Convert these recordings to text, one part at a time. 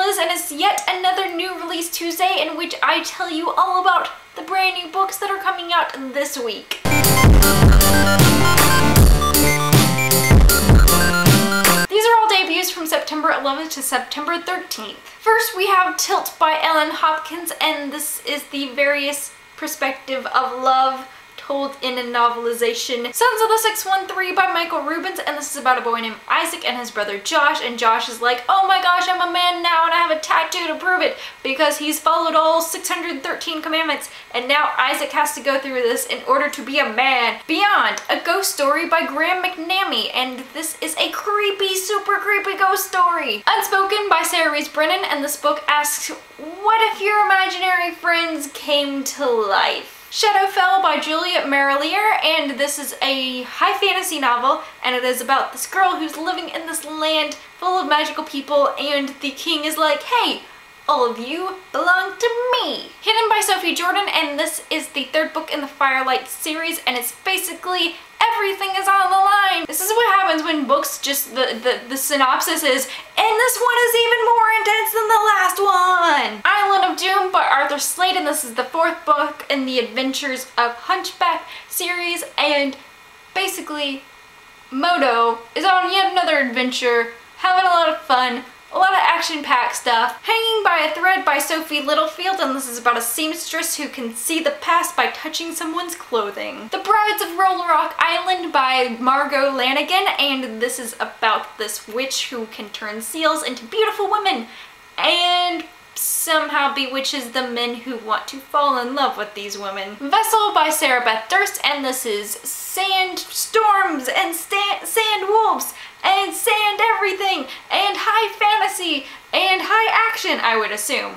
Liz, and it's yet another new release Tuesday in which I tell you all about the brand new books that are coming out this week. These are all debuts from September 11th to September 13th. First, we have Tilt by Ellen Hopkins, and this is the various perspective of love told in a novelization. Sons of the 613 by Michael Rubens, and this is about a boy named Isaac and his brother Josh, and Josh is like, oh my gosh, I'm a man now and I have a tattoo to prove it, because he's followed all 613 commandments, and now Isaac has to go through this in order to be a man. Beyond, a ghost story by Graham McNamee, and this is a creepy, super creepy ghost story. Unspoken by Sarah Rees Brennan, and this book asks, what if your imaginary friends came to life? Shadowfell by Juliet Marelier, and this is a high fantasy novel, and it is about this girl who's living in this land full of magical people, and the king is like, hey, all of you belong to me. Hidden by Sophie Jordan, and this is the third book in the Firelight series, and it's basically everything is on the line. This is what happens when books just, the synopsis is, and this one is even more intense than the last one. Island of Doom by Arthur Slade, and this is the fourth book in the Adventures of Hunchback series, and basically Moto is on yet another adventure, having a lot of fun. A lot of action-packed stuff. Hanging by a Thread by Sophie Littlefield, and this is about a seamstress who can see the past by touching someone's clothing. The Brides of Roll Rock Island by Margot Lanigan, and this is about this witch who can turn seals into beautiful women and somehow bewitches the men who want to fall in love with these women. Vessel by Sarah Beth Durst, and this is sand storms and sand wolves and sand everything and high fantasy and high action, I would assume.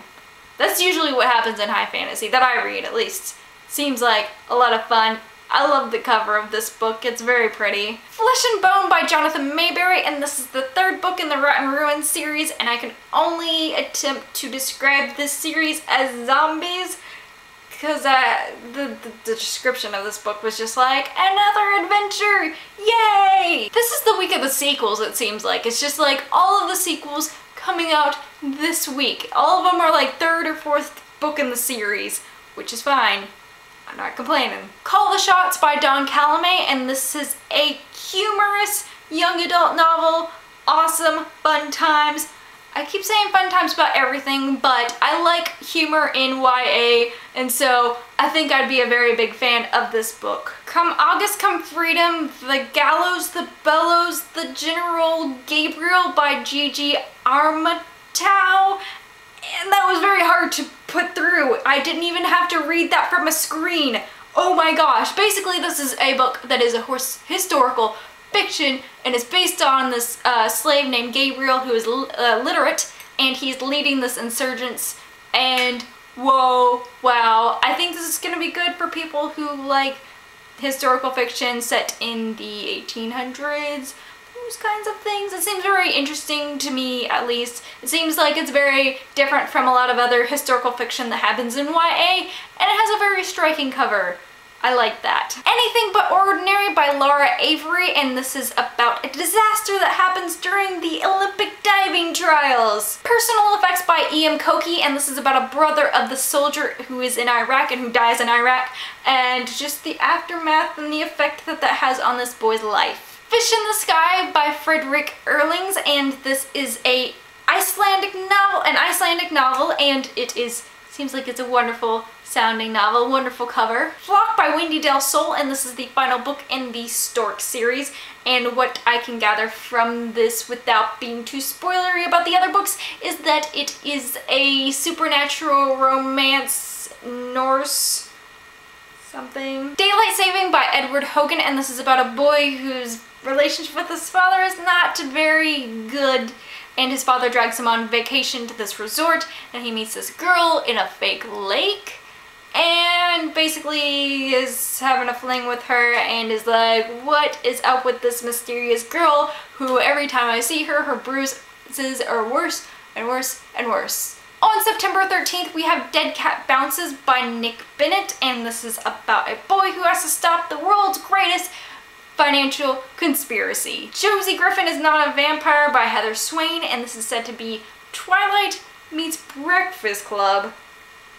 That's usually what happens in high fantasy, that I read at least. Seems like a lot of fun. I love the cover of this book, it's very pretty. Flesh and Bone by Jonathan Mayberry, and this is the third book in the Rotten Ruins series, and I can only attempt to describe this series as zombies, because the description of this book was just like, another adventure, yay! This is the week of the sequels, it seems like. It's just like all of the sequels coming out this week. All of them are like third or fourth book in the series, which is fine. I'm not complaining. Call the Shots by Dawn Calumet, and this is a humorous young adult novel. Awesome, fun times. I keep saying fun times about everything, but I like humor in YA, and so I think I'd be a very big fan of this book. Come August, Come Freedom, The Gallows, The Bellows, The General Gabriel by Gigi Armatow, and that was very hard to put through. I didn't even have to read that from a screen. Oh my gosh. Basically, this is a book that is a historical fiction, and it's based on this slave named Gabriel who is literate, and he's leading this insurgents, and whoa, wow. I think this is gonna be good for people who like historical fiction set in the 1800s, those kinds of things. It seems very interesting to me, at least. It seems like it's very different from a lot of other historical fiction that happens in YA, and it has a very striking cover. I like that. Anything But Ordinary by Laura Avery, and this is about a disaster that happens during the Olympic diving trials. Personal Effects by E.M. Koki, and this is about a brother of the soldier who is in Iraq and who dies in Iraq, and just the aftermath and the effect that that has on this boy's life. Fish in the Sky by Frederick Erlings, and this is an Icelandic novel, and it seems like it's a wonderful sounding novel, wonderful cover. Flock by Wendy Del Sol, and this is the final book in the Stork series, and what I can gather from this without being too spoilery about the other books is that it is a supernatural romance, Norse something. Daylight Saving by Edward Hogan, and this is about a boy whose relationship with his father is not very good, and his father drags him on vacation to this resort, and he meets this girl in a fake lake, and basically is having a fling with her, and is like, what is up with this mysterious girl who every time I see her, her bruises are worse and worse and worse. On September 13th, we have Dead Cat Bounces by Nick Bennett, and this is about a boy who has to stop the world's greatest financial conspiracy. Josie Griffin is Not a Vampire by Heather Swain, and this is said to be Twilight meets Breakfast Club.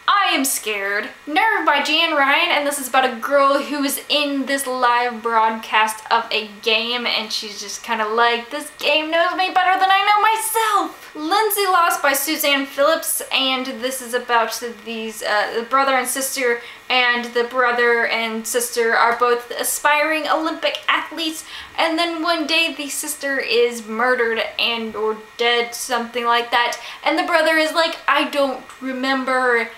I Am Scared. Nerve by Jan Ryan, and this is about a girl who is in this live broadcast of a game, and she's just kind of like, this game knows me better than I know myself. Lindsay Lost by Suzanne Phillips, and this is about these the brother and sister, and the brother and sister are both aspiring Olympic athletes, and then one day the sister is murdered and or dead, something like that, and the brother is like, I don't remember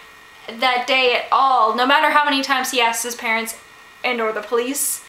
that day at all, no matter how many times he asks his parents and or the police.